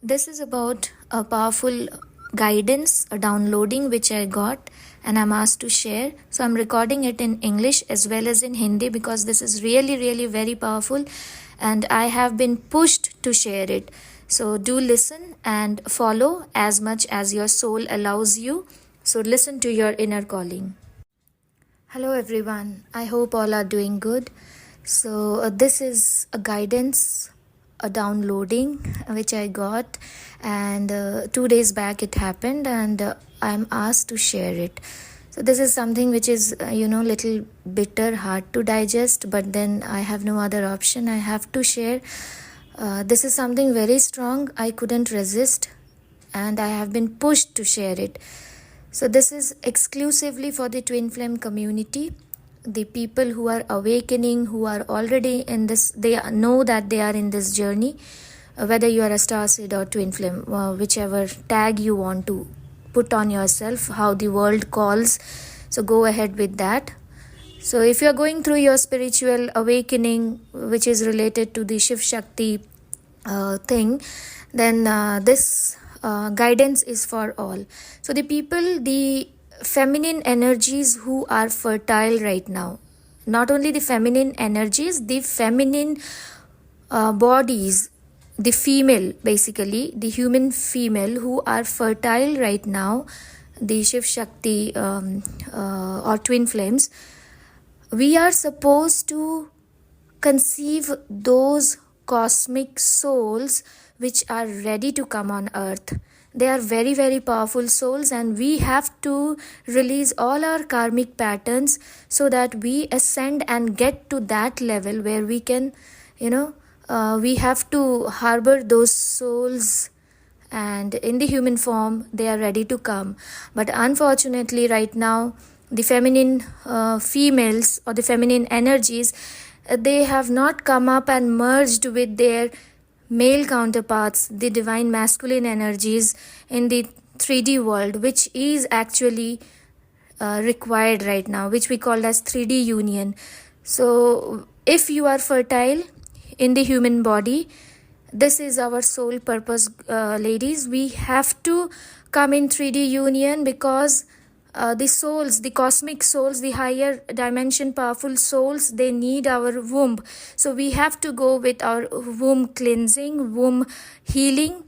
This is about a powerful guidance, a downloading which I got and I'm asked to share. So I'm recording it in English as well as in Hindi because this is really very powerful and I have been pushed to share it. So do listen and follow as much as your soul allows you. So listen to your inner calling. Hello everyone. I hope all are doing good. So this is a guidance, a downloading which I got, and 2 days back it happened, and I'm asked to share it. So this is something which is little bitter, hard to digest, but then I have no other option. I have to share. This is something very strong. I couldn't resist, and I have been pushed to share it. So this is exclusively for the twin flame community, the people who are awakening, who are already in this, they know that they are in this journey, whether you are a star seed or twin flame, whichever tag you want to put on yourself, how the world calls. So go ahead with that. So if you are going through your spiritual awakening, which is related to the Shiv Shakti thing, then this guidance is for all. So the people, the feminine energies who are fertile right now, not only the feminine energies, the feminine bodies, the female, basically the human female who are fertile right now, the Shiv Shakti or twin flames, we are supposed to conceive those cosmic souls which are ready to come on earth. They are very powerful souls, and we have to release all our karmic patterns so that we ascend and get to that level where we can, we have to harbor those souls, and in the human form they are ready to come. But unfortunately right now, the feminine females or the feminine energies, they have not come up and merged with their male counterparts, the divine masculine energies in the 3D world, which is actually required right now, which we call as 3D union. So if you are fertile in the human body, this is our soul purpose, ladies. We have to come in 3D union because the souls, the cosmic souls, the higher dimension powerful souls, they need our womb. So we have to go with our womb cleansing, womb healing,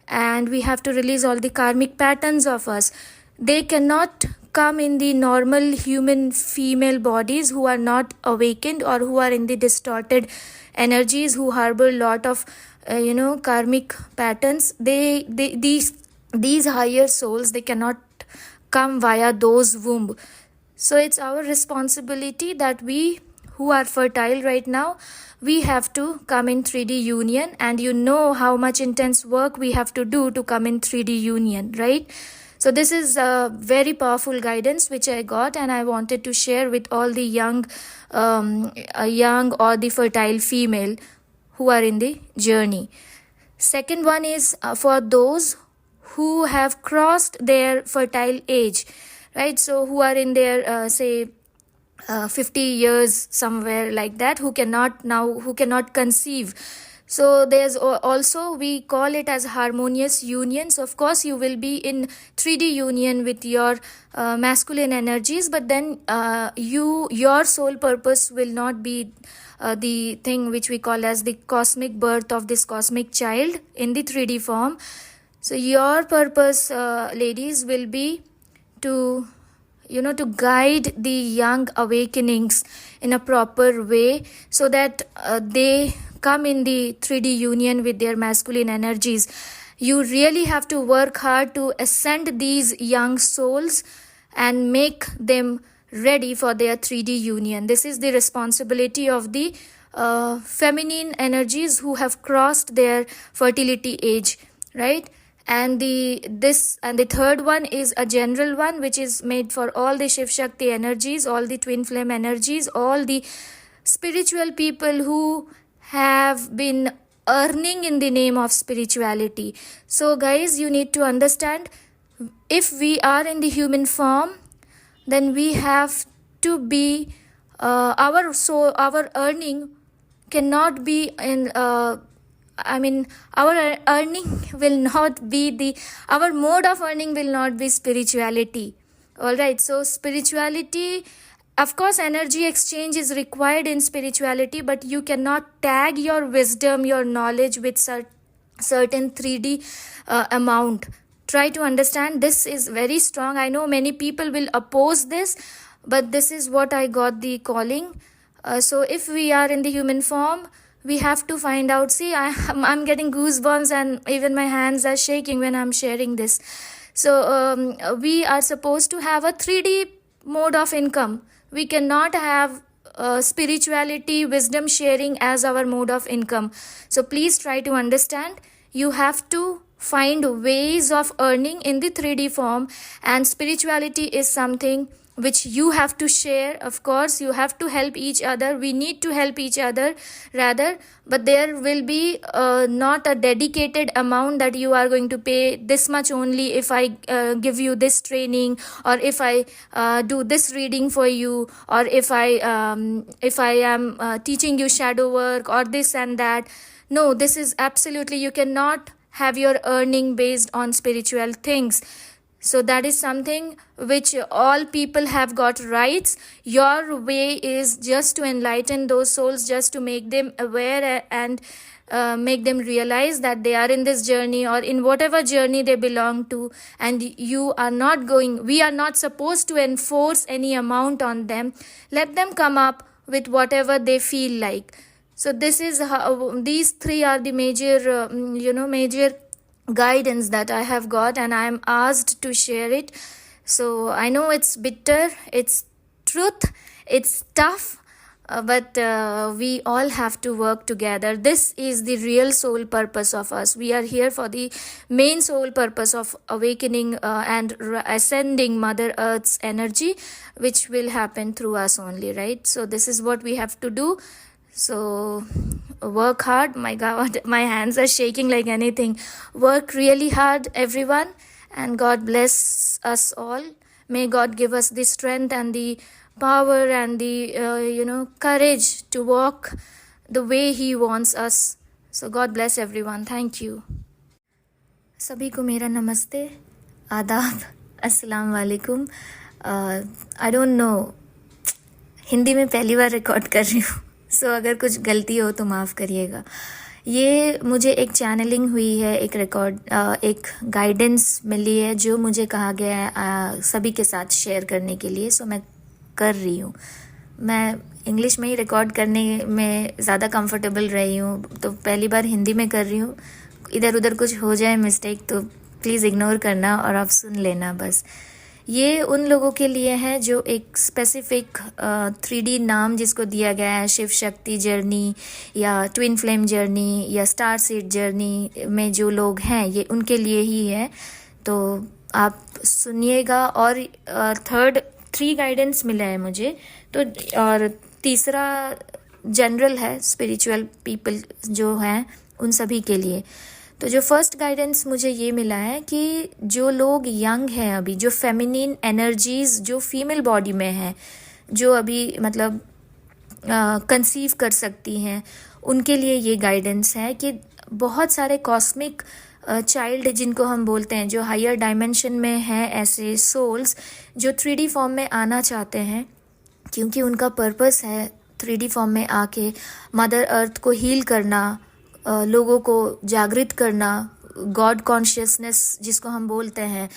and we have to release all the karmic patterns of us. They cannot come in the normal human female bodies who are not awakened or who are in the distorted energies, who harbor a lot of karmic patterns. These higher souls, they cannot come via those womb. So it's our responsibility that we who are fertile right now, we have to come in 3D union, and you know how much intense work we have to do to come in 3D union, right? So this is a very powerful guidance which I got, and I wanted to share with all the young or the fertile female who are in the journey. Second one is for those who have crossed their fertile age, right? So who are in their 50 years, somewhere like that, who cannot conceive. So there's also, we call it as harmonious union. So of course you will be in 3D union with your masculine energies, but then your soul purpose will not be the thing which we call as the cosmic birth of this cosmic child in the 3D form. So your purpose, ladies, will be to guide the young awakenings in a proper way so that they come in the 3D union with their masculine energies. You really have to work hard to ascend these young souls and make them ready for their 3D union. This is the responsibility of the feminine energies who have crossed their fertility age, right? And the third one is a general one, which is made for all the Shiv Shakti energies, all the twin flame energies, all the spiritual people who have been earning in the name of spirituality. So guys, you need to understand, if we are in the human form, then we have to be our earning cannot be in I mean, our earning will not be our mode of earning will not be spirituality. All right, so spirituality, of course, energy exchange is required in spirituality, but you cannot tag your wisdom, your knowledge with certain 3D amount. Try to understand, this is very strong. I know many people will oppose this, but this is what I got the calling. So if we are in the human form, we have to find out. See, I'm getting goosebumps and even my hands are shaking when I'm sharing this. So we are supposed to have a 3D mode of income. We cannot have spirituality, wisdom sharing as our mode of income. So please try to understand. You have to find ways of earning in the 3D form, and spirituality is something which you have to share. Of course, you have to help each other. We need to help each other rather, but there will be not a dedicated amount that you are going to pay this much only if I give you this training, or if I do this reading for you, or if I am teaching you shadow work or this and that. No, this is absolutely, you cannot have your earning based on spiritual things. So that is something which all people have got rights. Your way is just to enlighten those souls, just to make them aware and make them realize that they are in this journey or in whatever journey they belong to, and we are not supposed to enforce any amount on them. Let them come up with whatever they feel like. So this is how, these three are the major guidance that I have got, and I am asked to share it. So I know it's bitter, it's truth, it's tough, but we all have to work together. This is the real soul purpose of us. We are here for the main soul purpose of awakening and ascending Mother Earth's energy, which will happen through us only, right? So this is what we have to do. So work hard. My God, my hands are shaking like anything. Work really hard, everyone, and God bless us all. May God give us the strength and the power and the courage to walk the way He wants us. So God bless everyone. Thank you. सभी को मेरा नमस्ते, आदाब, अस्सलाम वालेकुम. I don't know, Hindi में पहली बार record कर रही हूँ, सो अगर कुछ गलती हो तो माफ़ करिएगा. ये मुझे एक चैनलिंग हुई है, एक गाइडेंस मिली है जो मुझे कहा गया है सभी के साथ शेयर करने के लिए. सो मैं कर रही हूँ. मैं इंग्लिश में ही रिकॉर्ड करने में ज़्यादा कंफर्टेबल रही हूँ, तो पहली बार हिंदी में कर रही हूँ. इधर उधर कुछ हो जाए मिस्टेक तो प्लीज़ इग्नोर करना और आप सुन लेना बस. ये उन लोगों के लिए है जो एक स्पेसिफिक 3D नाम जिसको दिया गया है, शिव शक्ति जर्नी या ट्विन फ्लेम जर्नी या स्टार सीड जर्नी में जो लोग हैं, ये उनके लिए ही है. तो आप सुनिएगा. और 3 गाइडेंस मिला है मुझे, तो और तीसरा जनरल है, स्पिरिचुअल पीपल जो हैं उन सभी के लिए. तो जो फर्स्ट गाइडेंस मुझे ये मिला है कि जो लोग यंग हैं अभी, जो फेमिनिन एनर्जीज जो फीमेल बॉडी में हैं, जो अभी मतलब कंसीव कर सकती हैं, उनके लिए ये गाइडेंस है कि बहुत सारे कॉस्मिक चाइल्ड जिनको हम बोलते हैं, जो हायर डायमेंशन में हैं, ऐसे सोल्स जो 3D फॉर्म में आना चाहते हैं, क्योंकि उनका पर्पस है 3D फॉर्म में आके मदर अर्थ को हील करना, लोगों को जागृत करना, गॉड कॉन्शियसनेस जिसको हम बोलते हैं,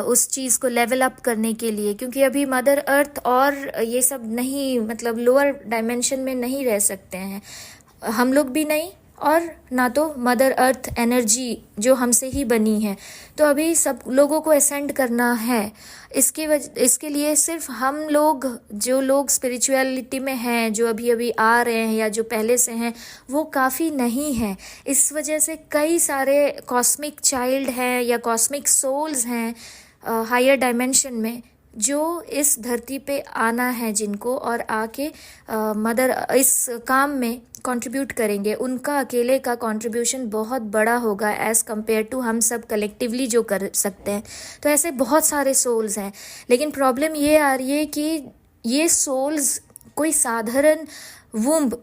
उस चीज़ को लेवल अप करने के लिए. क्योंकि अभी मदर अर्थ और ये सब नहीं, मतलब लोअर डायमेंशन में नहीं रह सकते हैं हम लोग भी नहीं, और ना तो मदर अर्थ एनर्जी जो हमसे ही बनी है. तो अभी सब लोगों को असेंड करना है. इसके लिए सिर्फ हम लोग, जो लोग स्पिरिचुअलिटी में हैं, जो अभी अभी आ रहे हैं या जो पहले से हैं, वो काफ़ी नहीं है. इस वजह से कई सारे कॉस्मिक चाइल्ड हैं या कॉस्मिक सोल्स हैं हायर डायमेंशन में, जो इस धरती पे आना है जिनको, और आके मदर इस काम में कंट्रीब्यूट करेंगे. उनका अकेले का कंट्रीब्यूशन बहुत बड़ा होगा एज़ कम्पेयर टू हम सब कलेक्टिवली जो कर सकते हैं. तो ऐसे बहुत सारे सोल्स हैं, लेकिन प्रॉब्लम ये आ रही है कि ये सोल्स कोई साधारण वुम्ब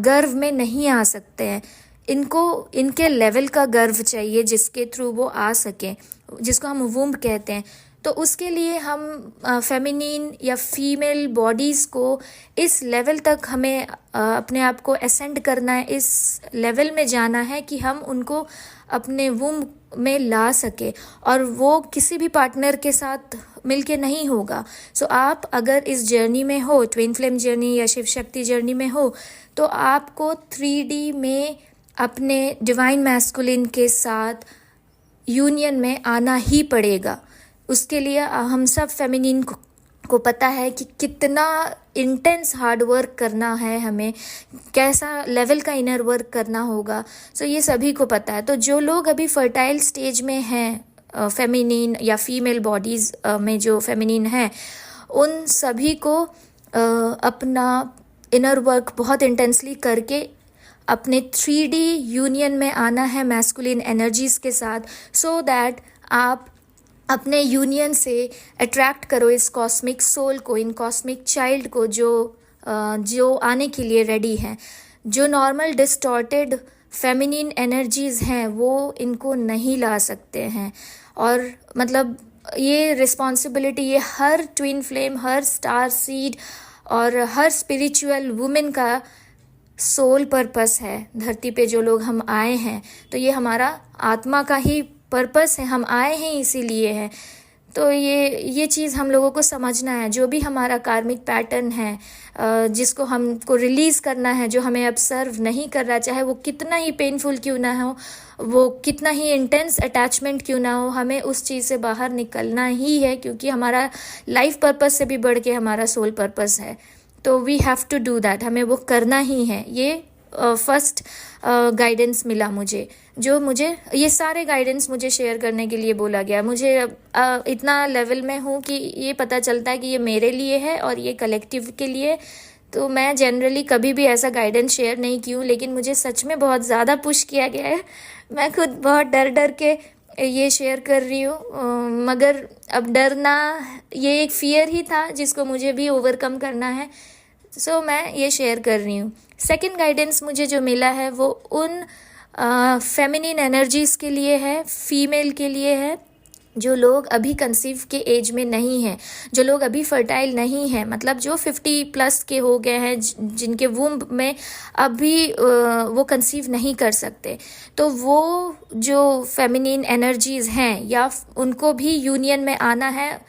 गर्भ में नहीं आ सकते हैं. इनको इनके लेवल का गर्व चाहिए जिसके थ्रू वो आ सकें, जिसको हम वुम्ब कहते हैं। तो उसके लिए हम फेमिनिन या फीमेल बॉडीज़ को इस लेवल तक हमें अपने आप को असेंड करना है, इस लेवल में जाना है कि हम उनको अपने वुम्ब में ला सके, और वो किसी भी पार्टनर के साथ मिलके नहीं होगा। सो आप अगर इस जर्नी में हो, ट्विन फ्लेम जर्नी या शिव शक्ति जर्नी में हो, तो आपको 3D में अपने डिवाइन मैस्कुलिन के साथ यूनियन में आना ही पड़ेगा। उसके लिए हम सब फेमिनिन को पता है कि कितना इंटेंस हार्ड वर्क करना है, हमें कैसा लेवल का इनर वर्क करना होगा। सो ये सभी को पता है। तो जो लोग अभी फर्टाइल स्टेज में हैं, फेमिनिन या फीमेल बॉडीज़ में जो फेमिनिन है, उन सभी को अपना इनर वर्क बहुत इंटेंसली करके अपने 3D यूनियन में आना है मैस्कुलिन एनर्जीज़ के साथ, सो दैट आप अपने यूनियन से अट्रैक्ट करो इस कॉस्मिक सोल को, इन कॉस्मिक चाइल्ड को जो आने के लिए रेडी हैं। जो नॉर्मल डिस्टॉर्टेड फेमिनिन एनर्जीज़ हैं वो इनको नहीं ला सकते हैं। और मतलब ये रिस्पॉन्सिबिलिटी ये हर ट्विन फ्लेम, हर स्टार सीड और हर स्पिरिचुअल वुमेन का सोल पर्पस है। धरती पे जो लोग हम आए हैं, तो ये हमारा आत्मा का ही पर्पस है, हम आए हैं इसीलिए है। तो ये चीज़ हम लोगों को समझना है। जो भी हमारा कार्मिक पैटर्न है, जिसको हमको रिलीज़ करना है, जो हमें अब सर्व नहीं कर रहा, चाहे वो कितना ही पेनफुल क्यों ना हो, वो कितना ही इंटेंस अटैचमेंट क्यों ना हो, हमें उस चीज़ से बाहर निकलना ही है, क्योंकि हमारा लाइफ पर्पस से भी बढ़ के हमारा सोल पर्पस है। तो we have to do that, हमें वो करना ही है। ये फर्स्ट गाइडेंस मिला मुझे, जो मुझे ये सारे गाइडेंस मुझे शेयर करने के लिए बोला गया। मुझे इतना लेवल में हूँ कि ये पता चलता है कि ये मेरे लिए है और ये कलेक्टिव के लिए। तो मैं जनरली कभी भी ऐसा गाइडेंस शेयर नहीं की हूँ, लेकिन मुझे सच में बहुत ज़्यादा पुश किया गया है। मैं खुद बहुत डर डर के ये शेयर कर रही हूँ, मगर अब डरना ये एक फियर ही था जिसको मुझे भी ओवरकम करना है। सो मैं ये शेयर कर रही हूँ। सेकंड गाइडेंस मुझे जो मिला है वो उन फेमिनिन एनर्जीज़ के लिए है, फीमेल के लिए है, जो लोग अभी कंसीव के एज में नहीं हैं, जो लोग अभी फर्टाइल नहीं हैं, मतलब जो 50+ के हो गए हैं, जिनके वुम्ब में अभी वो कंसीव नहीं कर सकते। तो वो जो फेमिनिन एनर्जीज़ हैं, या उनको भी यूनियन में आना है,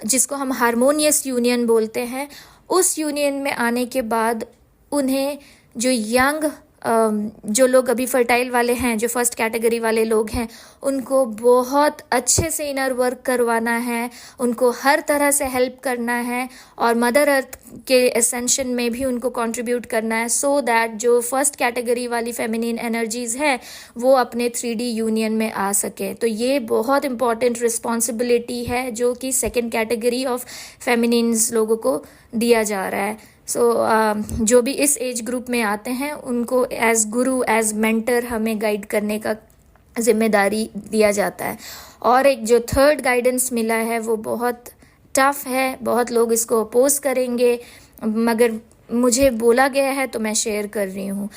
जिसको हम हारमोनियस यूनियन बोलते हैं। उस यूनियन में आने के बाद उन्हें जो यंग जो लोग अभी फर्टाइल वाले हैं, जो फर्स्ट कैटेगरी वाले लोग हैं, उनको बहुत अच्छे से इनर वर्क करवाना है, उनको हर तरह से हेल्प करना है, और मदर अर्थ के एसेंशन में भी उनको कंट्रीब्यूट करना है, सो दैट जो फर्स्ट कैटेगरी वाली फेमिनिन एनर्जीज़ है वो अपने 3D यूनियन में आ सके। तो ये बहुत इंपॉर्टेंट रिस्पॉन्सिबिलिटी है जो कि सेकेंड कैटेगरी ऑफ फेमिनिन्स लोगों को दिया जा रहा है। जो भी इस एज ग्रुप में आते हैं उनको एज गुरु, एज मेंटर हमें गाइड करने का जिम्मेदारी दिया जाता है। और एक जो थर्ड गाइडेंस मिला है वो बहुत टफ है, बहुत लोग इसको अपोज करेंगे, मगर मुझे बोला गया है तो मैं शेयर कर रही हूँ।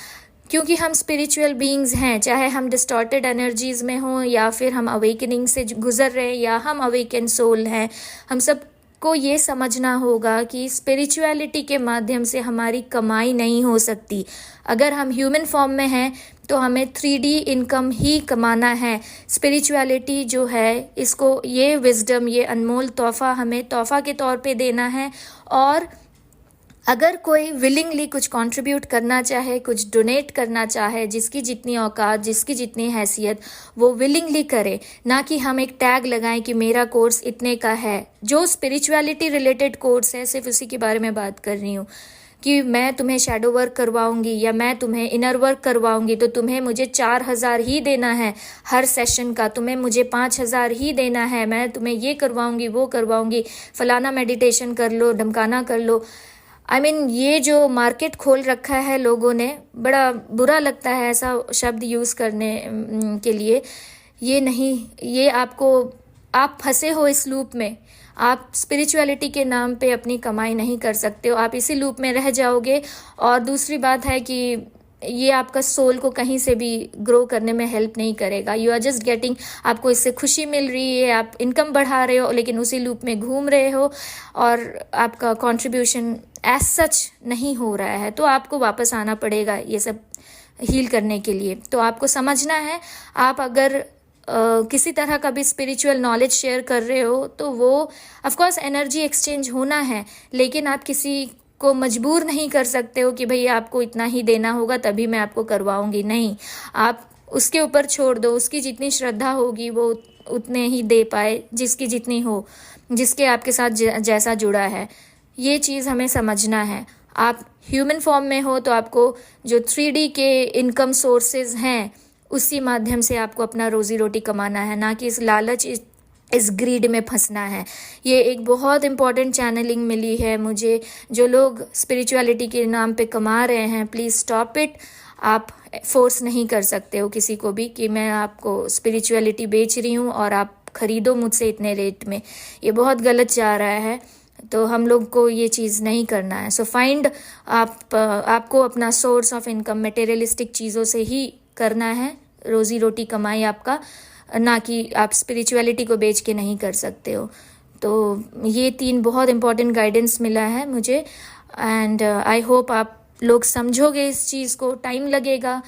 क्योंकि हम स्पिरिचुअल बीइंग्स हैं, चाहे हम डिस्टॉर्टेड एनर्जीज़ में हों या फिर हम अवेकनिंग से गुजर रहे हैं या हम अवेकन सोल हैं, हम सब को ये समझना होगा कि स्पिरिचुअलिटी के माध्यम से हमारी कमाई नहीं हो सकती। अगर हम ह्यूमन फॉर्म में हैं तो हमें 3D इनकम ही कमाना है। स्पिरिचुअलिटी जो है, इसको ये विजडम, ये अनमोल तोहफा हमें तोहफा के तौर पे देना है। और अगर कोई विलिंगली कुछ कंट्रीब्यूट करना चाहे, कुछ डोनेट करना चाहे, जिसकी जितनी औकात, जिसकी जितनी हैसियत, वो विलिंगली करे, ना कि हम एक टैग लगाएं कि मेरा कोर्स इतने का है। जो स्पिरिचुअलिटी रिलेटेड कोर्स है, सिर्फ उसी के बारे में बात कर रही हूँ कि मैं तुम्हें शैडो वर्क करवाऊंगी या मैं तुम्हें इनर वर्क करवाऊंगी तो तुम्हें मुझे 4,000 ही देना है हर सेशन का, तुम्हें मुझे 5,000 ही देना है, मैं तुम्हें ये करवाऊंगी, वो करवाऊंगी, फलाना मेडिटेशन कर लो, ढमकाना कर लो। ये जो मार्केट खोल रखा है लोगों ने, बड़ा बुरा लगता है ऐसा शब्द यूज़ करने के लिए। ये नहीं, ये आप फंसे हो इस लूप में। आप स्पिरिचुअलिटी के नाम पे अपनी कमाई नहीं कर सकते हो, आप इसी लूप में रह जाओगे। और दूसरी बात है कि ये आपका सोल को कहीं से भी ग्रो करने में हेल्प नहीं करेगा. यू आर जस्ट गेटिंग, आपको इससे खुशी मिल रही है, आप इनकम बढ़ा रहे हो, लेकिन उसी लूप में घूम रहे हो और आपका कंट्रीब्यूशन एज सच नहीं हो रहा है. तो आपको वापस आना पड़ेगा ये सब हील करने के लिए. तो आपको समझना है, आप अगर किसी तरह का भी स्पिरिचुअल नॉलेज शेयर कर रहे हो तो वो ऑफ कोर्स एनर्जी एक्सचेंज होना है, लेकिन आप किसी को मजबूर नहीं कर सकते हो कि भई आपको इतना ही देना होगा तभी मैं आपको करवाऊंगी. नहीं, आप उसके ऊपर छोड़ दो. उसकी जितनी श्रद्धा होगी वो उतने ही दे पाए, जिसकी जितनी हो, जिसके आपके साथ जैसा जुड़ा है. ये चीज़ हमें समझना है. आप ह्यूमन फॉर्म में हो तो आपको जो 3D के इनकम सोर्सेज हैं उसी माध्यम से आपको अपना रोजी रोटी कमाना है, ना कि इस लालच, इस ग्रीड में फंसना है. ये एक बहुत इम्पॉर्टेंट चैनलिंग मिली है मुझे. जो लोग स्पिरिचुअलिटी के नाम पे कमा रहे हैं, प्लीज़ स्टॉप इट. आप फोर्स नहीं कर सकते हो किसी को भी कि मैं आपको स्पिरिचुअलिटी बेच रही हूँ और आप खरीदो मुझसे इतने रेट में. ये बहुत गलत जा रहा है. तो हम लोग को ये चीज़ नहीं करना है. सो फाइंड, आपको अपना सोर्स ऑफ इनकम मटेरियलिस्टिक चीज़ों से ही करना है. रोजी रोटी कमाई आपका, ना कि आप स्पिरिचुअलिटी को बेच के नहीं कर सकते हो. तो ये 3 बहुत इंपॉर्टेंट गाइडेंस मिला है मुझे. एंड आई होप आप लोग समझोगे इस चीज़ को. टाइम लगेगा,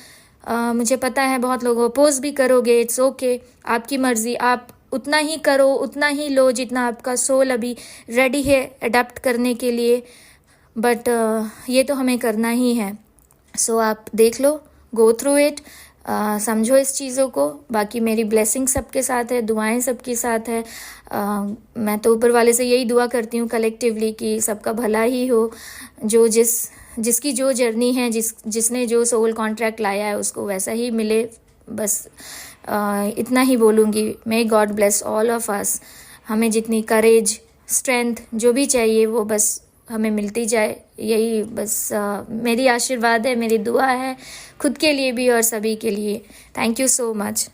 मुझे पता है बहुत लोग अपोज भी करोगे. इट्स ओके, आपकी मर्जी. आप उतना ही करो, उतना ही लो जितना आपका सोल अभी रेडी है अडेप्ट करने के लिए. बट ये तो हमें करना ही है. सो आप देख लो, गो थ्रू इट, समझो इस चीज़ों को. बाकी मेरी ब्लेसिंग सबके साथ है, दुआएं सबके साथ है. मैं तो ऊपर वाले से यही दुआ करती हूँ कलेक्टिवली कि सबका भला ही हो. जो जिसकी जो जर्नी है, जिसने जो सोल कॉन्ट्रैक्ट लाया है उसको वैसा ही मिले. बस इतना ही बोलूँगी. May God bless all of us. हमें जितनी करेज, स्ट्रेंथ जो भी चाहिए वो बस हमें मिलती जाए. यही बस मेरी आशीर्वाद है, मेरी दुआ है, खुद के लिए भी और सभी के लिए. Thank you so much.